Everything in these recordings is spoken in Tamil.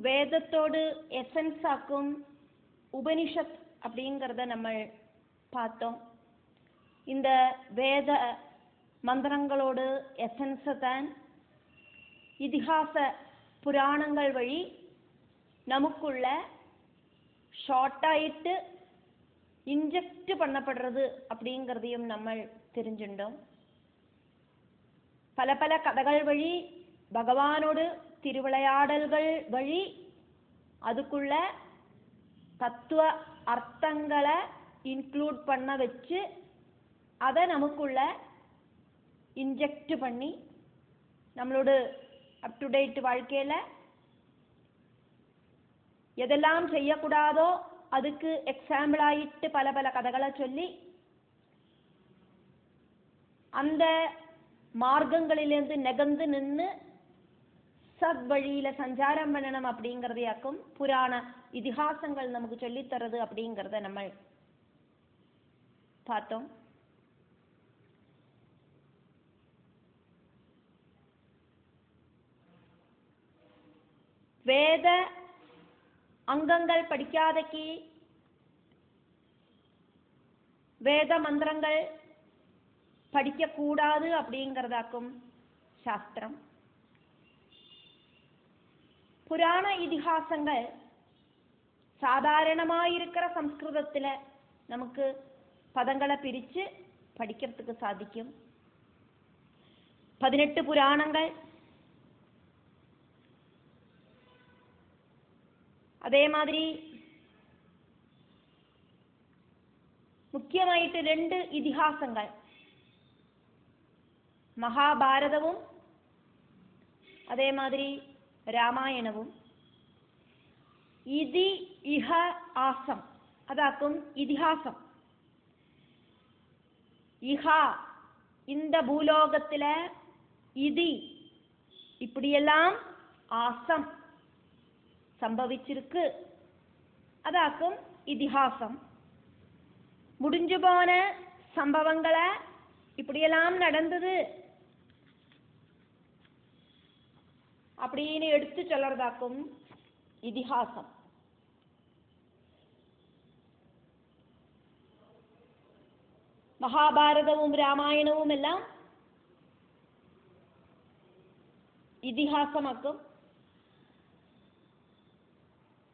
வேதத்தோடு எசன்ஸ் ஆக்கும் உபனிஷத் அப்படிங்கிறத நம்ம பார்த்தோம். இந்த வேத மந்திரங்களோடு எசன்ஸை தான் இதிகாச புராணங்கள் வழி நமக்குள்ள ஷார்ட்டாயிட்டு இன்ஜெக்ட் பண்ணப்படுறது அப்படிங்கிறதையும் நம்ம தெரிஞ்சுட்டோம். பல பல கதைகள் வழி பகவானோடு திருவிளையாடல்கள் வழி அதுக்குள்ள தத்துவ அர்த்தங்களை இன்க்ளூட் பண்ண வச்சு அதை நமக்குள்ள இன்ஜெக்ட் பண்ணி நம்மளோட அப் டு டேட் வாழ்க்கையில் எதெல்லாம் செய்யக்கூடாதோ அதுக்கு எக்ஸாம்பிள் ஆயிட்டு பல பல கதைகளை சொல்லி அந்த மார்க்கங்களிலிருந்து நெகந்து நின்று சத் வழியில சஞ்சாரம் பண்ணணும் அப்படிங்கிறதையாக்கும் புராண இதிகாசங்கள் நமக்கு சொல்லித்தரது அப்படிங்கிறத நம்ம பார்த்தோம். வேத அங்கங்கள் படிக்காதக்கு வேத மந்திரங்கள் படிக்கக்கூடாது அப்படிங்கிறதாக்கும் சாஸ்திரம். புராண இதிகாசங்கள் சாதாரணமாயிருக்கிற சம்ஸ்கிருதத்தில் நமக்கு பதங்களை பிரித்து படிக்கிறதுக்கு சாதிக்கும். 18 புராணங்கள், அதே மாதிரி முக்கியமாயிட்டு 2 இதிகாசங்கள், மகாபாரதமும் அதே மாதிரி ராமாயணமும். இதி இஹ ஆசம் அதாக்கும் இதிகாசம். இஹா இந்த பூலோகத்தில், இதி இப்படியெல்லாம் ஆசம் சம்பவிச்சிருக்கு அதாக்கும் இதிகாசம். முடிஞ்சு போன சம்பவங்களை இப்படியெல்லாம் நடந்தது அப்படின்னு எடுத்து சொல்றதாக்கும் இதிகாசம். மகாபாரதமும் ராமாயணமும் எல்லாம் ഇതിഹാസമാക്കും.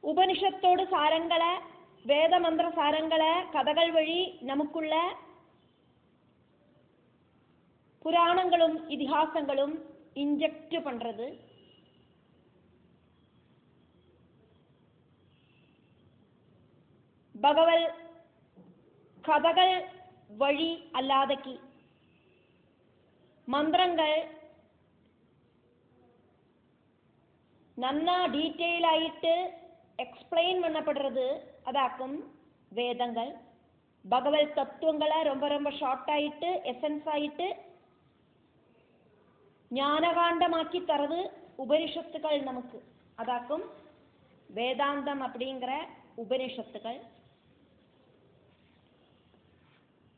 ഉപനിഷത്തോട് സാരങ്ങളെ, വേദമന്ത്ര സാരങ്ങളെ കഥകൾ വഴി നമുക്കുള്ള புராணங்களும் இதிகாசங்களும் இன்ஜெக்ட் பண்றது. பகவல் கதைகள் வழி அல்லாதக்கு மந்திரங்கள் நன்னா டீட்டெயில் ஆயிட்டு எக்ஸ்பிளைன் பண்ணப்படுறது அதாக்கும் வேதங்கள். பகவத் தத்துவங்களை ரொம்ப ரொம்ப ஷார்ட் ஆயிட்டு எசன்ஸ் ஆயிட்டு ஞானகாண்டமாக்கி தரது உபனிஷத்துக்கள் நமக்கு அதாக்கும் வேதாந்தம் அப்படிங்கிற உபனிஷத்துக்கள்.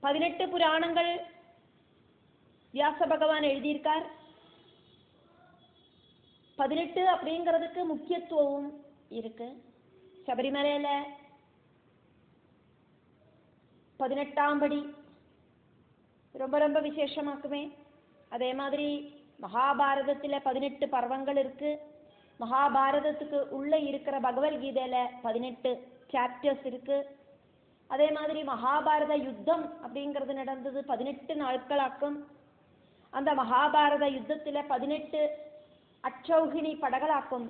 18 புராணங்கள் வியாச பகவான் எழுதியிருக்கார். 18 அப்படிங்கிறதுக்கு முக்கியத்துவம் இருக்கு. சபரிமலையில 18ஆம் படி ரொம்ப ரொம்ப விசேஷமாக்குமே. அதே மாதிரி மகாபாரதத்தில் 18 பர்வங்கள் இருக்கு. மகாபாரதத்துக்கு உள்ள இருக்கிற பகவத்கீதையில 18 சாப்டர்ஸ் இருக்கு. அதே மாதிரி மகாபாரத யுத்தம் அப்படிங்கிறது நடந்தது 18 நாட்களாக்கும். அந்த மகாபாரத யுத்தத்தில் 18 அச்சௌகினி படகளாக்கும்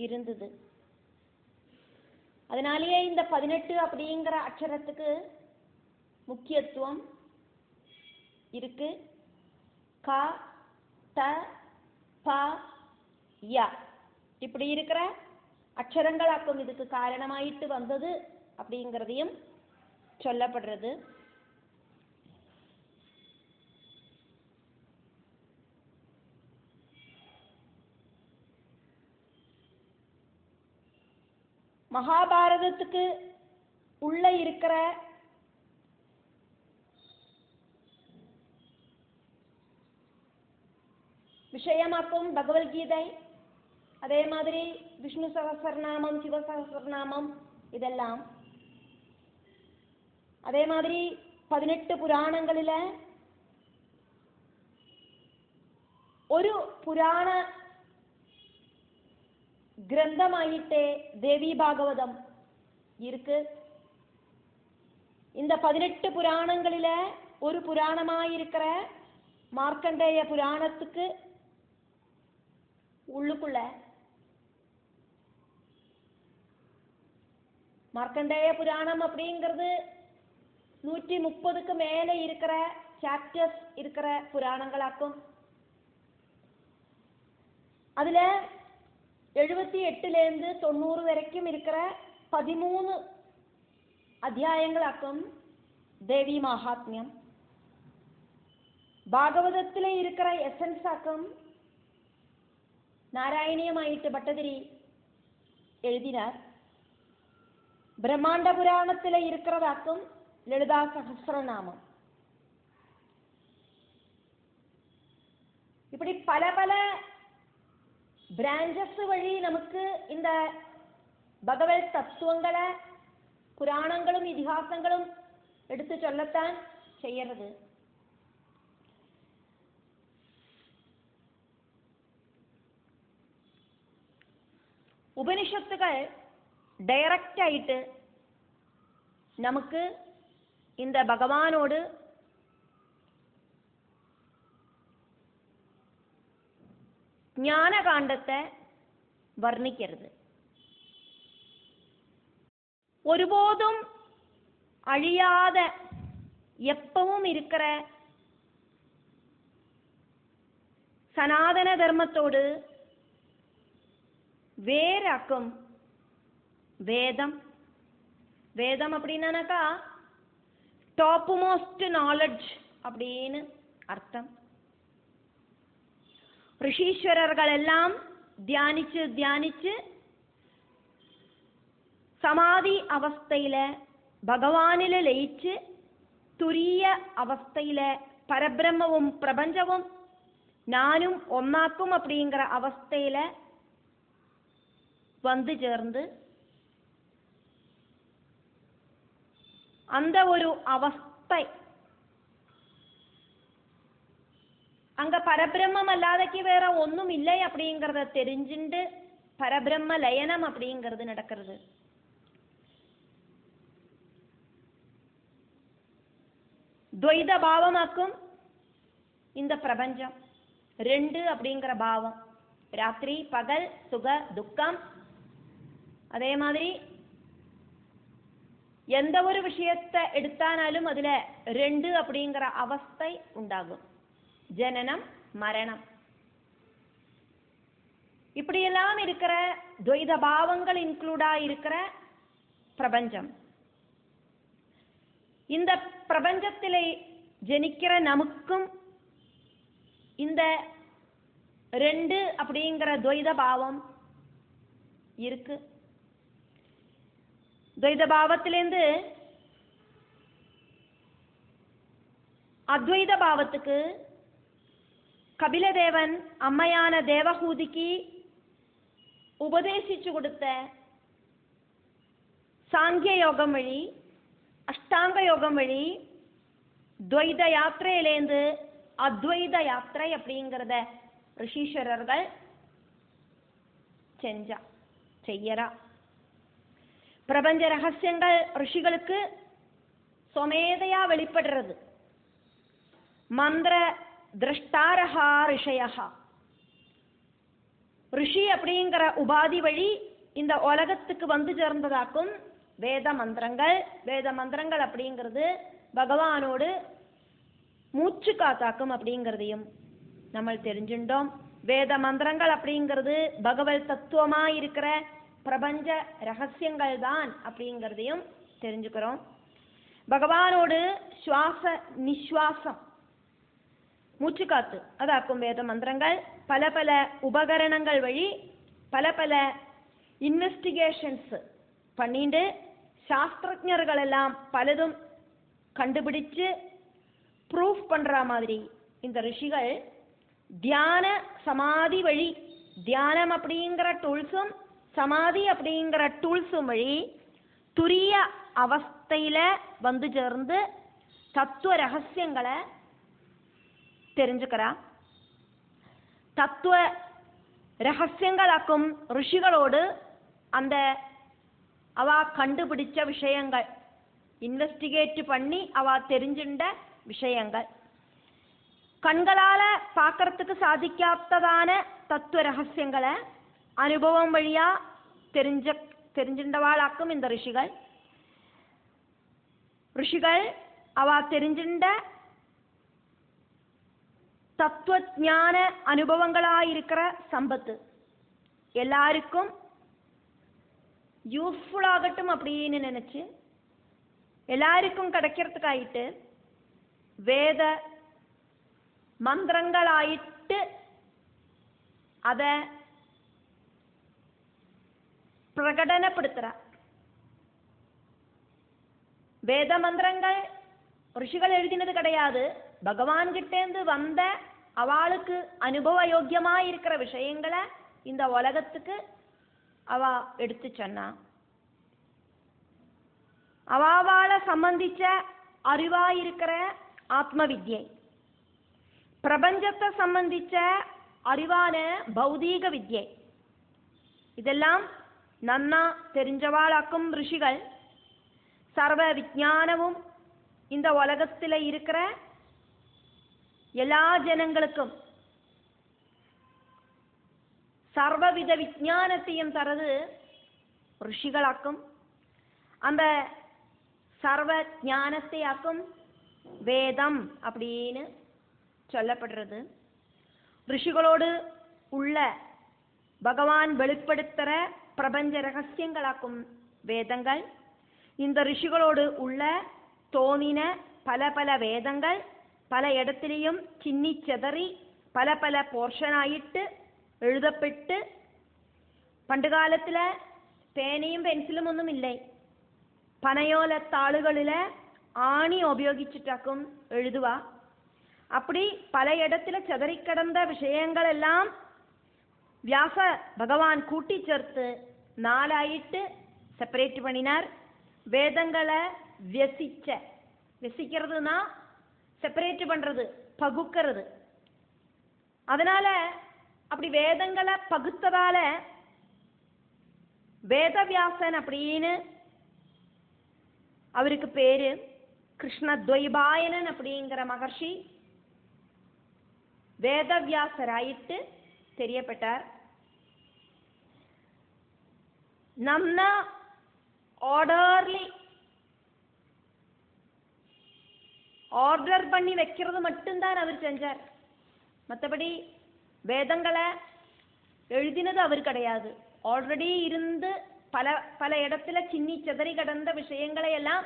இருந்தது. அதனாலேயே இந்த 18 அப்படிங்கிற அக்ஷரத்துக்கு முக்கியத்துவம் இருக்கு. க த ப ய இப்படி இருக்கிற அக்ஷரங்களாக்கும் இதுக்கு காரணமாயிட்டு வந்தது அப்படிங்கிறதையும் சொல்லப்படுறது. மகாபாரதத்துக்கு உள்ள இருக்கிற விஷயமாக்கும் பகவத்கீதை அதே மாதிரி விஷ்ணு சகஸ்ரநாமம், சிவசகஸ்ரநாமம் இதெல்லாம். அதே மாதிரி 18 புராணங்களில் ஒரு புராண கிரந்தமாயிட்டே தேவி பாகவதம் இருக்கு. இந்த 18 புராணங்களில் ஒரு புராணமாயிருக்கிற மார்க்கண்டேய புராணத்துக்கு உள்ளுக்குள்ள மார்க்கண்டேய புராணம் அப்படிங்கிறது 130க்கு மேலே இருக்கிற சாப்டர்ஸ் இருக்கிற புராணங்களாக்கும். அதுல 78லேருந்து 90 வரைக்கும் இருக்கிற 13 அத்தியாயங்களாக்கும் தேவி மகாத்மியம். பாகவதத்தில் இருக்கிற எசன்ஸ் ஆக்கும் நாராயணியமாயிட்டு பட்டதிரி எழுதினார். பிரம்மாண்ட புராணத்தில் இருக்கிறதாக்கும் லலிதா சகஸ்ரநாமம். இப்படி பல பல பிரான்ச்சஸ் வழி நமக்கு இந்த பகவத் தத்துவங்களை புராணங்களும் இதிகாசங்களும் எடுத்து சொல்லத்தான் செய்யறது. ഉപനിഷത്തുകൾ ഡയറക്റ്റ് ആയിട്ട് നമുക്ക് இந்த ഭഗവാനോട് ஞானகாண்டத்தை வர்ணிக்கிறது. ஒருபோதும் அழியாத எப்பவும் இருக்கிற சனாதன தர்மத்தோடு வேறாக்கும் வேதம். வேதம் அப்படின்னாக்கா டாப் மோஸ்ட் நாலெட்ஜ் அப்படின்னு அர்த்தம். ഋഷീശ്വരர்கள் எல்லாம் தியானிச்சு தியானிச்சு സമാധി അവസ്ഥയിലെ ഭഗവാനിലെ ലയിച്ച് തുരീയ അവസ്ഥയിലെ പരബ്രഹ്മവും പ്രപഞ്ചവും ഞാനും ഒന്നാക്കും அப்படிங்கிற அவஸ்தையில வந்து சேர்ந்து அந்த ஒரு அவஸ்தை அங்க பரபிரம்மம் அல்லாதக்கு வேற ஒன்றும் இல்லை அப்படிங்கிறத தெரிஞ்சுண்டு பரபிரம்ம லயனம் அப்படிங்கிறது நடக்கிறது. துவைத பாவமாக்கும் இந்த பிரபஞ்சம். ரெண்டு அப்படிங்கிற பாவம், ராத்திரி பகல், சுக துக்கம். அதே மாதிரி எந்த ஒரு விஷயத்தை எடுத்தானாலும் அதுல ரெண்டு அப்படிங்கிற அவஸ்தை உண்டாகும். ஜனனம் மரணம் இப்படியெல்லாம் இருக்கிற துவைத பாவங்கள் இன்க்ளூடா இருக்கிற பிரபஞ்சம். இந்த பிரபஞ்சத்திலே ஜனிக்கிற நமக்கும் இந்த ரெண்டு அப்படிங்கிற துவைத பாவம் இருக்கு. துவைத பாவத்திலேருந்து அத்வைத பாவத்துக்கு கபிலதேவன் அம்மையான தேவஹூதிக்கு உபதேசிச்சு கொடுத்த சாங்கிய யோகம் வழி, அஷ்டாங்க யோகம் வழி துவைத யாத்திரையிலேருந்து அத்வைத யாத்திரை அப்படிங்கிறத ரிஷீஸ்வரர்கள் செய்யறா. பிரபஞ்ச ரகசியங்கள் ரிஷிகளுக்கு சொமேதையா வெளிப்படுறது. மந்திர திரஷ்டாரஹா ரிஷயா. ரிஷி அப்படிங்கிற உபாதி வழி இந்த உலகத்துக்கு வந்து சேர்ந்ததாக்கும் வேத மந்திரங்கள். வேத மந்திரங்கள் அப்படிங்கிறது பகவானோடு மூச்சு காத்தாக்கும் அப்படிங்கிறதையும் நம்ம தெரிஞ்சுட்டோம். வேத மந்திரங்கள் அப்படிங்கிறது பகவத் தத்துவமா இருக்கிற பிரபஞ்ச ரகசியங்கள் தான் அப்படிங்கிறதையும் தெரிஞ்சுக்கிறோம். பகவானோடு சுவாச நிஸ்வாசம் மூச்சு காத்து அதாக்கும் வேத மந்திரங்கள். பல பல உபகரணங்கள் வழி பல பல இன்வெஸ்டிகேஷன்ஸ் பண்ணிட்டு சாஸ்திரஜர்கள் எல்லாம் பலதும் கண்டுபிடிச்சு ப்ரூஃப் பண்ற மாதிரி இந்த ரிஷிகள் தியான சமாதி வழி தியானம் அப்படிங்கிற டூல்ஸும் சமாதி அப்படிங்கிற டூல்ஸும் வழி துரிய அவஸ்தையில வந்து சேர்ந்து தத்துவ ரகசியங்களை தெரிஞ்சுக்கிறா. தத்துவ ரகசியங்களாக்கும் ரிஷிகளோடு அந்த அவ கண்டுபிடிச்ச விஷயங்கள், இன்வெஸ்டிகேட் பண்ணி அவ தெரிஞ்சுண்ட விஷயங்கள், கண்களால பார்க்கறதுக்கு தத்துவ ரகசியங்களை அனுபவம் வழியா தெரிஞ்சின்றவாளாக்கும் இந்த ரிஷிகள். அவ தெரிஞ்சின்ற தத்துவஞான அனுபவங்களாயிருக்கிற சம்பத்து எல்லாருக்கும் யூஸ்ஃபுல் ஆகட்டும் அப்படின்னு நினைச்சு எல்லாருக்கும் கிடைக்கிறதுக்காயிட்டு வேத மந்திரங்களாயிட்டு அத பிரகடனப்படுத்துற. வேத மந்திரங்கள் ரிஷிகள் எழுதினது கிடையாது, பகவான் கிட்டேந்து வந்த அவளுக்கு அனுபவ யோக்கியமா இருக்கிற விஷயங்களை இந்த உலகத்துக்கு அவ எடுத்து சொன்னா. அவாவால சம்பந்திச்ச அறிவாயிருக்கிற ஆத்ம வித்யை, பிரபஞ்சத்தை சம்பந்திச்ச அறிவான பௌதீக வித்யை, இதெல்லாம் நன்னா தெரிஞ்சவாளாக்கும் ரிஷிகள் சர்வ விஞ்ஞானமும் இந்த உலகத்தில் இருக்கிற எல்லா ஜனங்களுக்கும் சர்வவித விஞ்ஞானத்தையும் தரது ரிஷிகளாக்கும். அந்த சர்வ ஞானத்தையாக்கும் வேதம் அப்படின்னு சொல்லப்படுறது. ரிஷிகளோடு உள்ள பகவான் வெளிப்படுத்துகிற பிரபஞ்ச ரகசியங்களாக்கும் வேதங்கள். இந்த ரிஷிகளோடு உள்ள தோணின பல பல வேதங்கள் பல இடத்திலையும் சின்னி செதறி பல பல போர்ஷனாயிட்டு எழுதப்பட்டு, പണ്ട് കാലത്തിൽ പേനയും പെൻസിലും ഒന്നും ഇല്ലേ, പനയോലത്താളുകളിൽ ആണി ഉപയോഗിച്ചിട്ടാക്കും എഴുതുക. அப்படி பல இடத்துல சிதறிக்கிடந்த விஷயங்களெல்லாம் வியாச பகவான் கூட்டி சேர்த்து நாலாயிட்டு செப்பரேட் பண்ணினார். வேதங்களை வெசிக்கிறதுனா செப்பரேட் பண்றது, பகுக்கிறது. அதனால அப்படி வேதங்களை பகுத்ததால வேதவியாசன் அப்படின்னு அவருக்கு பேரு. கிருஷ்ணத்வைபாயனன் அப்படிங்கிற மகர்ஷி வேதவியாசராயிட்டு தெரியப்பட்டார். நம்ம ஆர்டர் பண்ணி வைக்கிறது மட்டும்தான் அவர் செஞ்சார். மற்றபடி வேதங்களை எழுதினது அவர் கிடையாது. ஆல்ரெடி இருந்து பல பல இடத்துல சின்னி சிதறி கிடந்த விஷயங்களை எல்லாம்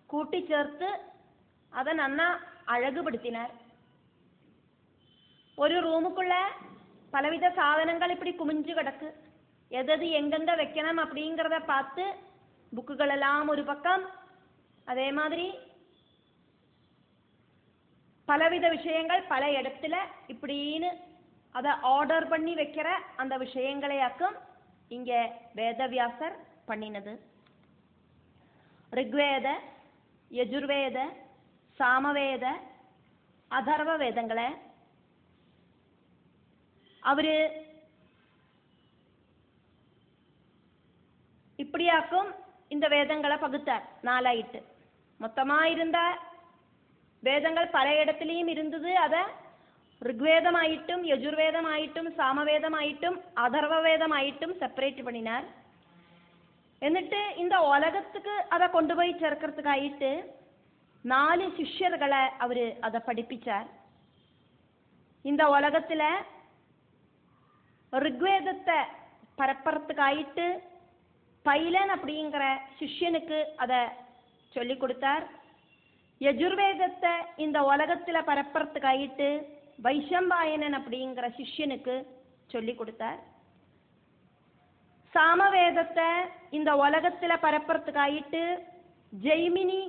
கூட்டி சேர்த்து அதை நன்னா அழகுபடுத்தினார். ஒரு ரூமுக்குள்ள பலவித சாதனங்கள் இப்படி குமிஞ்சு கிடக்கு. எது எங்கெந்த வைக்கணும் அப்படிங்கிறத பார்த்து புக்குகள் எல்லாம் ஒரு பக்கம், அதே மாதிரி பலவித விஷயங்கள் பல இடத்துல இப்படின்னு அதை ஆர்டர் பண்ணி வைக்கிற அந்த விஷயங்களையாக்கும் இங்க வேதவியாசர் பண்ணினது. ரிக்வேத, யஜுர்வேத, சாமவேத, அதர்வ வேதங்களை அவரு இப்படியாக்கும் இந்த வேதங்களை பகுத்தார் நாலாயிட்டு. மொத்தமா இருந்த வேதங்கள் பல இடத்துலையும் இருந்தது. அதை ரிக்வேதமாயிட்டும் யஜுர்வேதமாயிட்டும் சாமவேதமாயிட்டும் அதர்வ வேதமாயிட்டும் செப்பரேட் பண்ணினார். എന്നിട്ട് இந்த உலகத்துக்கு அதை கொண்டு போய் சேர்க்கறதுக்காயிட்டு 4 சிஷ்யர்களை அவரு அதை படிப்பிச்சார். இந்த உலகத்துல ரிக்வேதத்தை பரப்புறதுக்காயிட்டு பைலன் அப்படிங்கிற சிஷ்யனுக்கு அதை சொல்லி கொடுத்தார். யஜுர்வேதத்தை இந்த உலகத்துல பரப்புறதுக்காயிட்டு வைஷம்பாயனன் அப்படிங்கிற சிஷ்யனுக்கு சொல்லி கொடுத்தார். சாமவேதத்தை இந்த உலகத்துல பரப்புறதுக்காயிட்டு ஜெய்மினி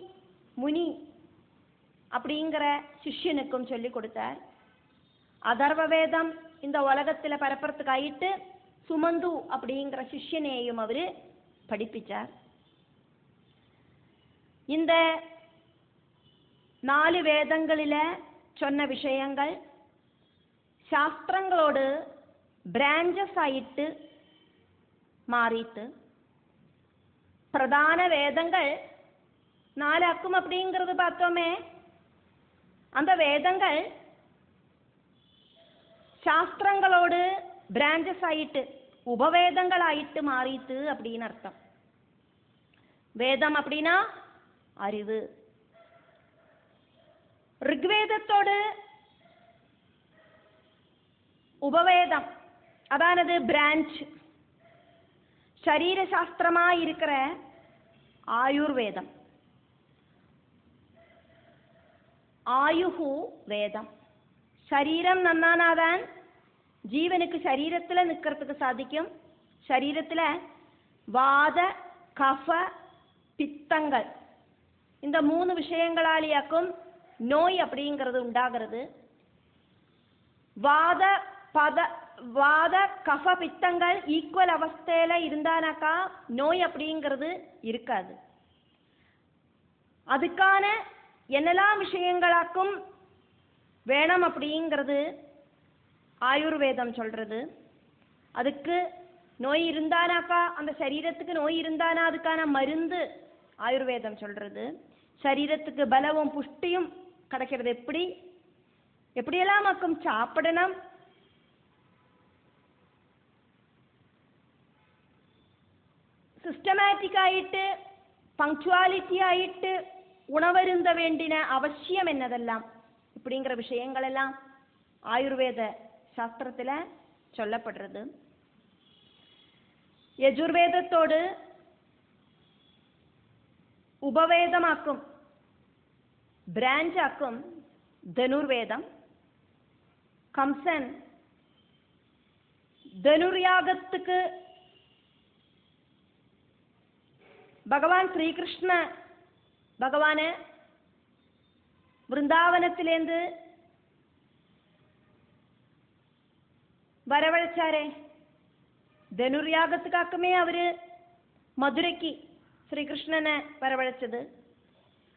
முனி அப்படிங்கிற சிஷ்யனுக்கும் சொல்லி கொடுத்தார். அதர்வ வேதம் இந்த உலகத்தில் பரப்புறதுக்காயிட்டு சுமந்து அப்படிங்கிற சிஷ்யனையும் அவர் படிப்பிச்சார். இந்த 4 வேதங்களில் சொன்ன விஷயங்கள் சாஸ்திரங்களோடு பிராഞ്ചஸ் ஆயிட்டு மாறிட்டு பிரதான வேதங்கள் 4 ஆக்கும் அப்படிங்கிறது பார்த்தோமே. அந்த வேதங்கள் சாஸ்திரங்களோடு பிராஞ்சஸ் ஆயிட்டு உபவேதங்களாயிட்டு மாறிட்டு அப்படின்னு அர்த்தம். வேதம் அப்படின்னா அறிவு. ரிக்வேதத்தோடு உபவேதம் அதானது பிரான்ச். சரீர சாஸ்திரமா இருக்கிற ஆயுர்வேதம், ஆயுஹு வேதம். சரீரம் நன்னானாதான் ஜீவனுக்கு சரீரத்தில் நிற்கிறதுக்கு சாதிக்கும். சரீரத்தில் வாத கஃப பித்தங்கள் இந்த 3 விஷயங்களாலேயாக்கும் நோய் அப்படிங்கிறது உண்டாகிறது. வாத கஃப பித்தங்கள் ஈக்குவல் அவஸ்தையில இருந்தானாக்கா நோய் அப்படிங்கிறது இருக்காது. அதுக்கான என்னெல்லாம் விஷயங்களாக்கும் வேணும் அப்படிங்கிறது ஆயுர்வேதம் சொல்றது. அதுக்கு நோய் இருந்தானாக்கா அந்த சரீரத்துக்கு நோய் இருந்தானா அதுக்கான மருந்து ஆயுர்வேதம் சொல்றது. சரீரத்துக்கு பலவும் புஷ்டியும் கிடைக்கிறது எப்படியெல்லாம் ஆக்கும் சாப்பிடணும், സിസ്റ്റമാറ്റിക് ആയിട്ട് പങ്ക്ച്വാലിറ്റി ആയിട്ട് ഉണവരുന്ന വേണ്ടിന അവശ്യം എന്നതെല്ലാം இப்படிங்கிற விஷயங்களெல்லாம் ஆயுர்வேத சாஸ்திரத்தில் சொல்லப்படுறது. யஜுர்வேதத்தோடு ഉപവേദമാക്കും ബ്രാഞ്ചാക്കും ധനുർവേദം. കംസൻ ധനുർയാഗத்துக்கு பகவான் ஸ்ரீகிருஷ்ண பகவானை விருந்தாவனத்திலேருந்து வரவழைச்சாரே. ധനുർയാഗத்துக்காகவே அவரு மதுரைக்கு ஸ்ரீகிருஷ்ணனை வரவழைச்சது.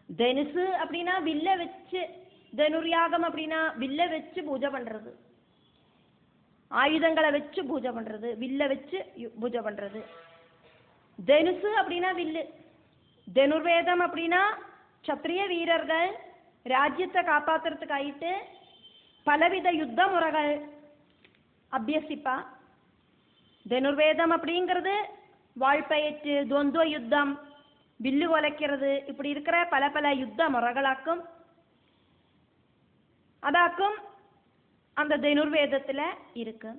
தனுசு அப்படின்னா வில்ல வச்சு, தனுர்யாகம் அப்படின்னா வில்ல வச்சு பூஜை பண்றது, ஆயுதங்களை வச்சு பூஜை பண்றது, வில்ல வச்சு பூஜை பண்றது. தனுசு அப்படின்னா வில்லு. தனுர்வேதம் அப்படின்னா சத்திரிய வீரர்கள் ராஜ்யத்தை காப்பாத்துறதுக்காயிட்டு பலவித யுத்த முறைகள் அபியசிப்பா. தனுர்வேதம் அப்படிங்கிறது வாழ்பயிற்று, துவந்துவ யுத்தம், வில்லு கொலைக்கிறது, இப்படி இருக்கிற பல பல யுத்த முறைகளாக்கும் அதாக்கும் அந்த தனுர்வேதத்தில் இருக்கு.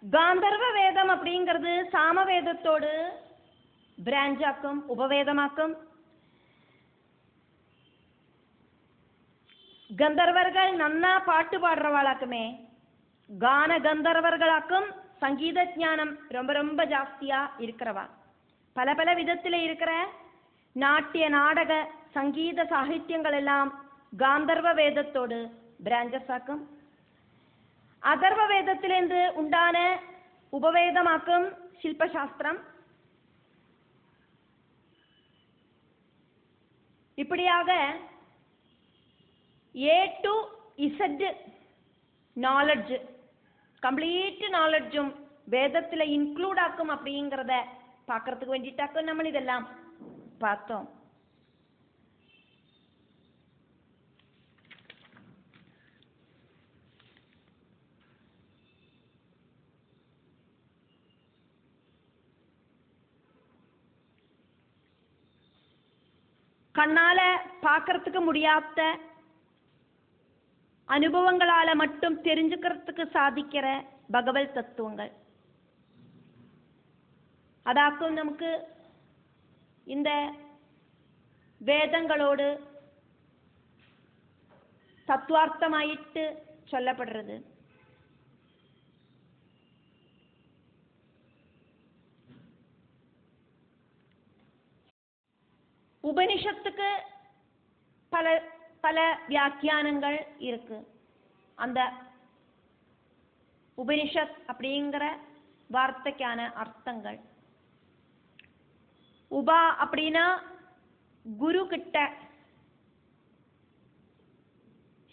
காந்தர்வ வேதம் அப்படிங்கிறது சாமவேதத்தோடு பிராஞ்சாக்கும் உபவேதமாக்கும். கந்தர்வர்கள் நன்னா பாட்டு பாடுறவாளாக்குமே கான கந்தர்வர்களாக்கும். சங்கீத ஞானம் ரொம்ப ரொம்ப ஜாஸ்தியா இருக்கிறவா. பல பல விதத்தில் இருக்கிற நாட்டிய நாடக சங்கீத சாகித்யங்கள் எல்லாம் காந்தர்வ வேதத்தோடு பிராஞ்சஸ் ஆக்கும். அதர்வ வேதத்திலிருந்து உண்டான உபவேதமாக்கும் சில்பசாஸ்திரம். இப்படியாக A to Z knowledge, complete நாலெட்ஜும் வேதத்தில் இன்க்ளூட் ஆக்கும் அப்படிங்கிறத பார்க்கறதுக்கு வேண்டிட்டாக்கும் நம்ம இதெல்லாம் பார்த்தோம். கண்ணால பார்க்கறதுக்கு முடியாத அனுபவங்களால மட்டும் தெரிஞ்சுக்கிறதுக்கு சாதிக்கிற பகவத் தத்துவங்கள் அதாக்கும் நமக்கு இந்த வேதங்களோடு தத்துவார்த்தமாயிட்டு சொல்லப்படுறது. உபனிஷத்துக்கு பல பல வியாக்கியானங்கள் இருக்கு. அந்த உபனிஷத் அப்படிங்கிற வார்த்தைக்கான அர்த்தங்கள். உபா அப்படின்னா குரு கிட்ட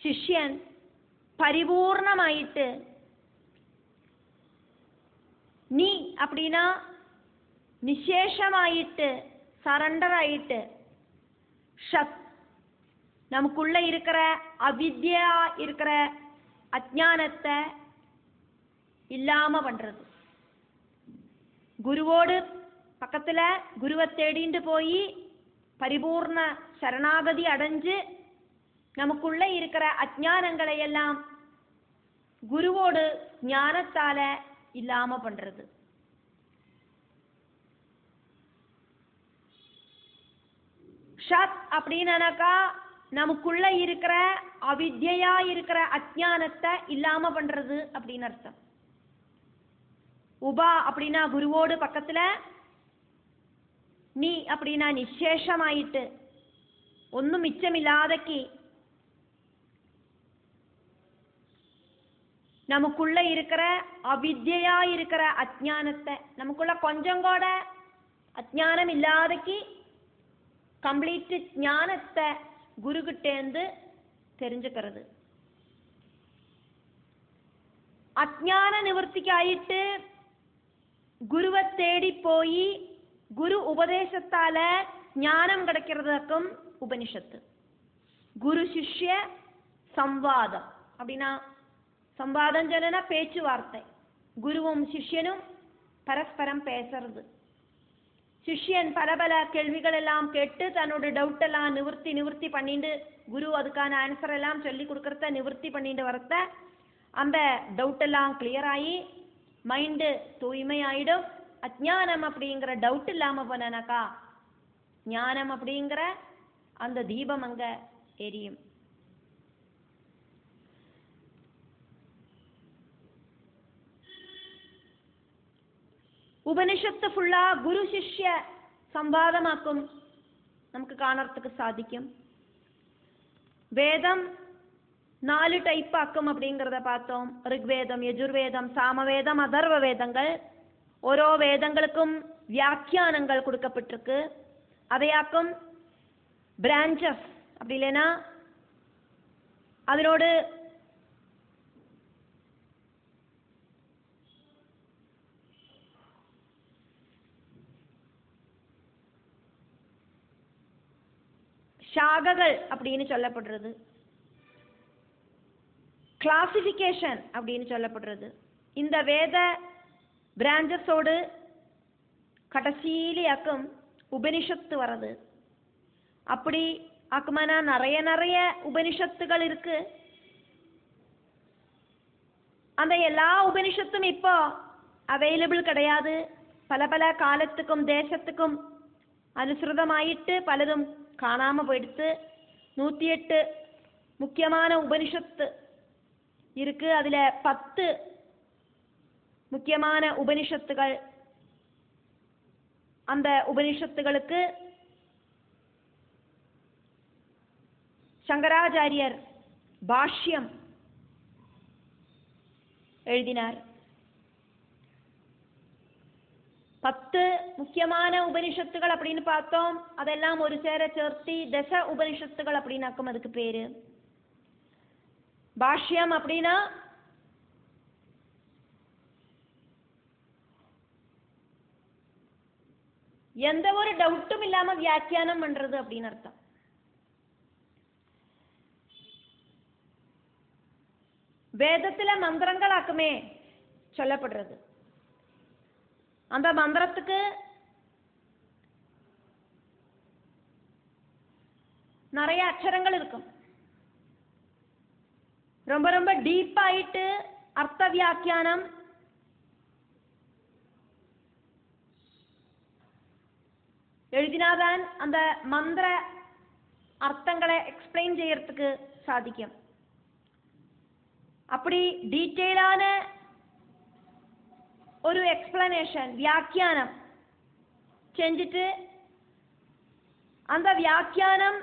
சிஷ்யன் பரிபூர்ணமாயிட்டு, நீ அப்படின்னா நிசேஷமாயிட்டு, சரண்டர் ஆயிட்டு, ஷத் நமக்குள்ள இருக்கிற அவித்யா இருக்கிற அஜ்ஞானத்தை இல்லாம பண்றது. குருவோடு பக்கத்துல குருவை தேடிண்டு போய் பரிபூர்ண சரணாகதி அடைஞ்சு நமக்குள்ள இருக்கிற அஜ்ஞானங்களை எல்லாம் குருவோடு ஞானத்தால இல்லாம பண்றது. ஷத் அப்படின்னாக்கா நமக்குள்ள இருக்கிற அவித்யா இருக்கிற அஜ்ஞானத்தை இல்லாம பண்றது அப்படின்னு அர்த்தம். உபா அப்படின்னா குருவோடு பக்கத்துல, நீ அப்படின்னா நிசேஷமாயிட்டு, ஒன்னும் மிச்சமில்லாதக்கு நமக்குள்ள இருக்கிற அவித்யா இருக்கிற அஜ்ஞானத்தை, நமக்குள்ள கொஞ்சம் கூட அஜ்ஞானம் இல்லாதக்கு கம்ப்ளீட் ஞானத்தை குருகிட்டேந்து தெரிஞ்சுக்கிறது. அஜ்ஞான நிவர்த்திக்காயிட்டு குருவை தேடி போய் குரு உபதேசத்தால ஞானம் கிடைக்கிறதுக்கும் உபனிஷத்து. குரு சிஷ்ய சம்வாதம் அப்படின்னா, சம்வாதம் சொன்னா பேச்சுவார்த்தை. குருவும் சிஷ்யனும் பரஸ்பரம் பேசுறது. சிஷ்யன் பல பல கேள்விகள் எல்லாம் கேட்டு தன்னோட டவுட் எல்லாம் நிவர்த்தி பண்ணிட்டு, குரு அதுக்கான ஆன்சர் எல்லாம் சொல்லி கொடுக்கறத நிவர்த்தி பண்ணிட்டு வரத்த அந்த டவுட் எல்லாம் கிளியர் ஆகி மைண்டு தூய்மை ஆயிடும். அஜ்ஞானம் அப்படிங்கிற டவுட் இல்லாம போனாக்கா ஞானம் அப்படிங்கிற அந்த தீபம் அங்க எரியும். ഉപനിഷത്ത് ഫുള്ള ഗുരു ശിഷ്യ സംവാദമാക്കും നമുക്ക് കാണறதுக்கு സാധിക്കും. വേദം 4 டைப் ஆக்கும் அப்படிங்கறத பார்த்தோம். ഋഗ്വേദം, യജുർവേദം, സാമവേദം, அதர்வ வேதங்கள். ஓரோ வேதங்களுக்கும் வியாக்கியானங்கள் கொடுக்கப்பட்டிருக்கு. அதையாக்கும் பிரான்ச்சஸ் அப்படி இல்லைனா அதனோடு ஷாககள் அப்படின்னு சொல்லப்படுறது. கிளாசிஃபிகேஷன் அப்படின்னு சொல்லப்படுறது. இந்த வேத பிரான்ச்சஸோடு கடைசியிலேயாக்கும் உபனிஷத்து வர்றது. அப்படி ஆக்குமானா நிறைய உபனிஷத்துகள் இருக்கு. அந்த எல்லா உபனிஷத்தும் இப்போ அவைலபிள் கிடையாது. பல காலத்துக்கும் தேசத்துக்கும் அனுசൃതமாயிட்டு பலதும் காணாம போயிடுத்து. 108 முக்கியமான உபனிஷத்து இருக்கு. அதுல 10 முக்கியமான உபனிஷத்துகள். அந்த உபனிஷத்துகளுக்கு சங்கராச்சாரியர் பாஷ்யம் எழுதினார். 10 முக்கியமான உபனிஷத்துகள் அப்படின்னு பார்த்தோம். அதெல்லாம் ஒரு சேர சேர்த்தி தச உபனிஷத்துகள் அப்படின்னாக்கும் அதுக்கு பேரு. பாஷ்யம் அப்படின்னா எந்த ஒரு டவுட்டும் இல்லாம வியாக்கியானம் பண்றது அப்படின்னு அர்த்தம். வேதத்துல மந்திரங்களாக்குமே சொல்லப்படுறது. அந்த மந்திரத்துக்கு நிறைய அக்ஷரங்கள் இருக்கும். ரொம்ப டீப் ஆயிட்டு அர்த்த வியாக்கியானம் எழுதினாதான் அந்த மந்திர அர்த்தங்களை எக்ஸ்பிளைன் செய்யறதுக்கு சாதிக்கும். அப்படி டீட்டெயிலான ஒரு எக்ஸ்பிளனேஷன் வியாக்கியானம் செஞ்சுட்டு அந்த வியாக்கியானம்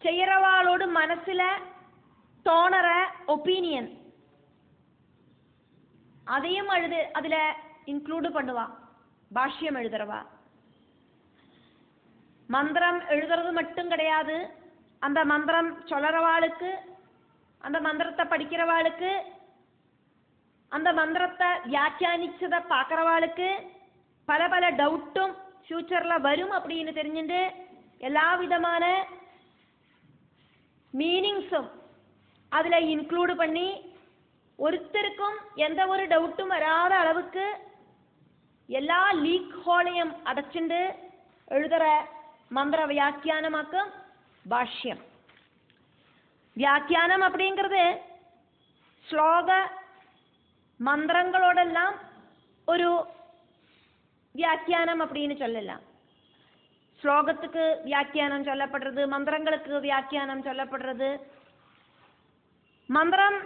செய்யறவாளோடு மனசுல தோணற ஒப்பீனியன் அதையும் அதுல இன்க்ளூடு பண்ணுவா. பாஷ்யம் எழுதுறவா மந்திரம் எழுதுறது மட்டும் கிடையாது, அந்த மந்திரம் சொல்லறவாளுக்கு, அந்த மந்திரத்தை படிக்கிறவாளுக்கு, அந்த மந்திரத்தை வியாக்கியானிச்சதை பார்க்கறவாளுக்கு பல பல டவுட்டும் ஃபியூச்சர்ல வரும் அப்படின்னு தெரிஞ்சுட்டு எல்லா விதமான மீனிங்ஸும் அதுல இன்க்ளூடு பண்ணி ஒருத்தருக்கும் எந்த ஒரு டவுட்டும் வராத அளவுக்கு எல்லா லீக் ஹோலையும் அடைச்சுண்டு எழுதுற மந்திர வியாக்கியானமாக்கும் பாஷ்யம். வியாக்கியானம் அப்படிங்கிறது ஸ்லோக மந்திரங்களோடெல்லாம் ஒரு வியாக்கியானம் அப்படின்னு சொல்லலாம். ஸ்லோகத்துக்கு வியாக்கியானம் சொல்லப்படுறது, மந்திரங்களுக்கு வியாக்கியானம் சொல்லப்படுறது. மந்திரம்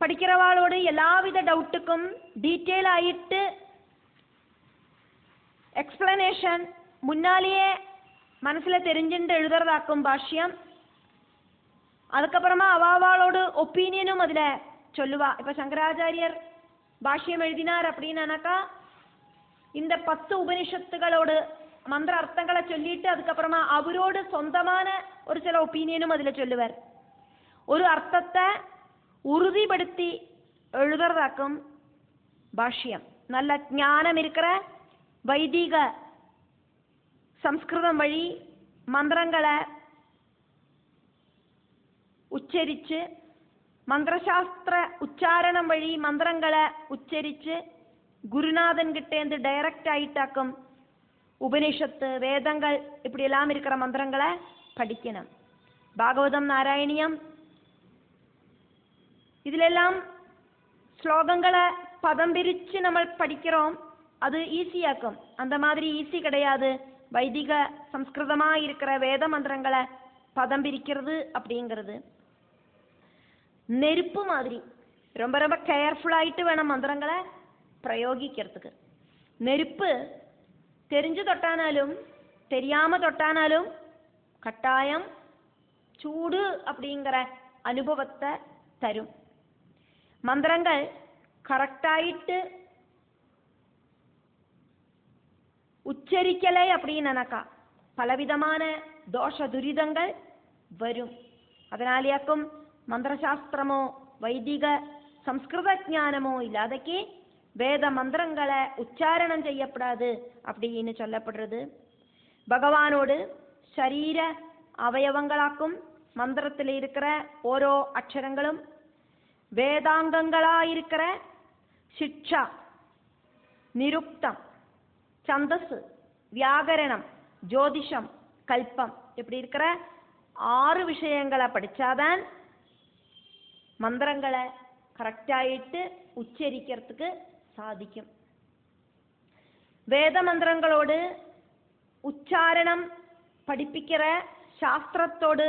படிக்கிறவாளோடு எல்லாவித டவுட்டுக்கும் டீட்டெயில் ஆயிட்டு எக்ஸ்பிளனேஷன் முன்னாலேயே மனசுல தெரிஞ்சுட்டு எழுதுறதாக்கும் பாஷ்யம். அதுக்கப்புறமா அவாவாளோடு ஒப்பீனியனும் அதுல சொல்லுவா. இப்ப சங்கராச்சாரியர் பாஷ்யம் எழுதினார் அப்படின்னாக்கா இந்த 10 உபனிஷத்துகளோடு மந்திர அர்த்தங்களை சொல்லிட்டு அதுக்கப்புறமா அவரோடு சொந்தமான ஒரு சில ஒப்பீனியனும் அதுல சொல்லுவார். ஒரு அர்த்தத்தை உறுதிப்படுத்தி எழுதுறதாக்கும் பாஷ்யம். நல்ல ஞானம் இருக்கிற வைதிக சம்ஸ்கிருதம் வழி மந்திரங்களை உச்சரிச்சு, மந்திரசாஸ்திர உச்சாரணம் வழி மந்திரங்களை உச்சரிச்சு குருநாதன் கிட்டேந்து டைரக்ட் ஆயிட்டாக்கும் உபனிஷத்து வேதங்கள் இப்படி எல்லாம் இருக்கிற மந்திரங்களை படிக்கணும். பாகவதம், நாராயணியம் இதிலெல்லாம் ஸ்லோகங்களை பதம் பிரிச்சு நம்ம படிக்கிறோம், அது ஈஸியாக்கும். அந்த மாதிரி ஈஸி கிடையாது வைதிக சம்ஸ்கிருதமா இருக்கிற வேத மந்திரங்களை பதம் பிரிக்கிறது அப்படிங்கிறது. நெருப்பு மாதிரி ரொம்ப ரொம்ப கேர்ஃபுல்லாயிட்டு வேணும் மந்திரங்களை பிரயோகிக்கிறதுக்கு. நெருப்பு தெரிஞ்சு தொட்டானாலும் தெரியாம தொட்டானாலும் கட்டாயம் சூடு அப்படிங்கிற அனுபவத்தை தரும். மந்திரங்கள் கரெக்டாயிட்டு உச்சரிக்கலை அப்படின்னாக்கா பலவிதமான தோஷ துரிதங்கள் வரும். அதனாலேயாக்கும் மந்திரசாஸ்திரமோ வைதிக சம்ஸ்கிருத ஞானமோ இல்லாதக்கே வேத மந்திரங்களை உச்சாரணம் செய்யப்படாது அப்படின்னு சொல்லப்படுறது. பகவானோடு சரீர அவயவங்களாக்கும் மந்திரத்தில் இருக்கிற ஓரோ அக்ஷரங்களும் வேதாங்கங்களாயிருக்கிற சிக்ஷா, நிருக்தம், சந்தஸ், வியாகரணம், ஜோதிஷம், கல்பம் இப்படி இருக்கிற 6 விஷயங்களை படிச்சாதான் மந்திரங்களை கரெக்டாயிட்டு உச்சரிக்கிறதுக்கு சாதிக்கும். வேத மந்திரங்களோடு உச்சாரணம் படிப்பிக்கிற சாஸ்திரத்தோடு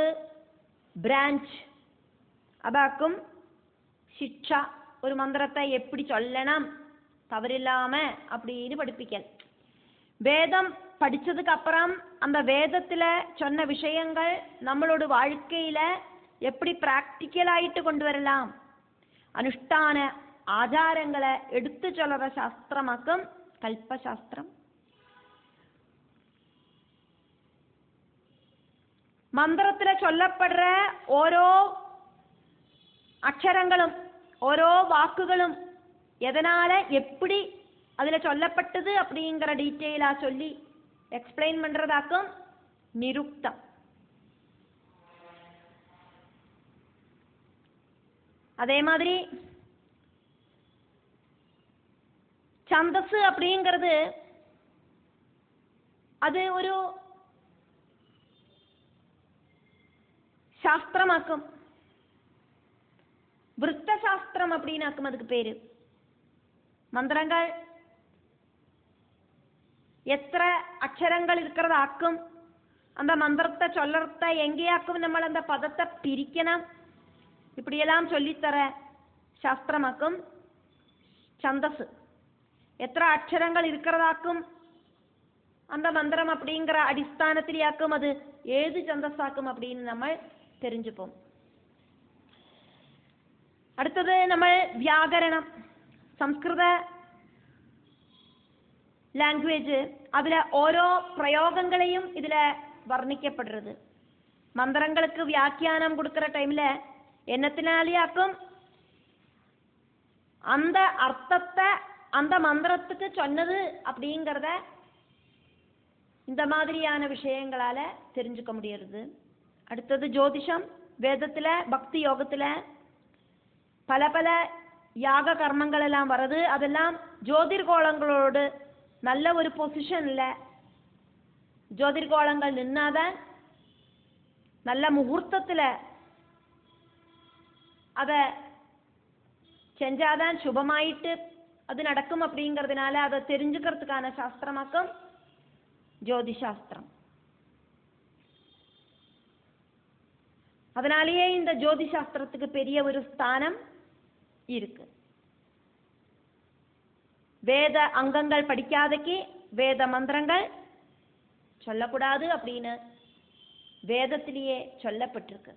பிரான்ச் அதாக்கும் சிக்ஷா. ஒரு மந்திரத்தை எப்படி சொல்லணும் தவறில்லாம அப்படின்னு படிப்பிக்கல். வேதம் படிச்சதுக்கு அப்புறம் அந்த வேதத்துல சொன்ன விஷயங்கள் நம்மளோட வாழ்க்கையில எப்படி பிராக்டிக்கலாயிட்டு கொண்டு வரலாம், அனுஷ்டான ஆச்சாரங்களை எடுத்து சொல்ற சாஸ்திரமாக்கும் கல்பசாஸ்திரம். மந்திரத்துல சொல்லப்படுற ஓரோ அக்ஷரங்களும் ஓரோ வாக்குகளும் எதனால எப்படி அதுல சொல்லப்பட்டது அப்படிங்கிற டீட்டெயிலா சொல்லி எக்ஸ்பிளைன் பண்றதாக்கும் நிருக்தம். அதே மாதிரி சந்தஸ் அப்படிங்கிறது அது ஒரு சாஸ்திரமாக்கும். விருத்த சாஸ்திரம் அப்படின்னாக்கும் அதுக்கு பேரு. மந்திரங்கள் எത്ര அக்ஷரங்கள் இருக்கிறதாக்கும், அந்த மந்திரத்தை சொல்லறத எங்கேயாக்கும் നമ്മൾ அந்த பதத்தை பிரிக்கணும், இப்படியெல்லாம் சொல்லித்தர சாஸ்திரமாக்கும் சந்தஸ். எത്ര அக்ஷரங்கள் இருக்கிறதாக்கும் அந்த மந்திரம் அப்படிங்கிற அடிஸ்தானத்திலேயாக்கும் அது ஏது சந்தஸாக்கும் அப்படின்னு நம்ம தெரிஞ்சுப்போம். அடுத்தது நம்ம வியாகரணம், சம்ஸ்கிருத லாங்குவேஜ், அதில் ஓரோ பிரயோகங்களையும் இதில் வர்ணிக்கப்படுறது. மந்திரங்களுக்கு வியாக்கியானம் கொடுக்குற டைமில் என்னத்தினாலேயாக்கும் அந்த அர்த்தத்தை அந்த மந்திரத்துக்கு சொன்னது அப்படிங்கிறத இந்த மாதிரியான விஷயங்களால தெரிஞ்சுக்க முடியறது. அடுத்தது ஜோதிஷம், வேதத்தில் பக்தி யோகத்தில் பல பல யாக கர்மங்கள் எல்லாம் வருது. அதெல்லாம் ஜோதிர்கோளங்களோடு நல்ல ஒரு பொசிஷனில் ஜோதிர்கோளங்கள் நின்னாதான் நல்ல முகூர்த்தத்தில் அதை செஞ்சாதான் சுபமாயிட்டு அது நடக்கும். அப்படிங்கிறதுனால அதை தெரிஞ்சுக்கிறதுக்கான சாஸ்திரமாக்கும் ஜோதிஷாஸ்திரம். அதனாலேயே இந்த ஜோதிஷாஸ்திரத்துக்கு பெரிய ஒரு ஸ்தானம் இருக்கு. வேத அங்கங்கள் படிக்காதக்கு வேத மந்திரங்கள் சொல்லக்கூடாது அப்படின்னு வேதத்திலேயே சொல்லப்பட்டிருக்கு.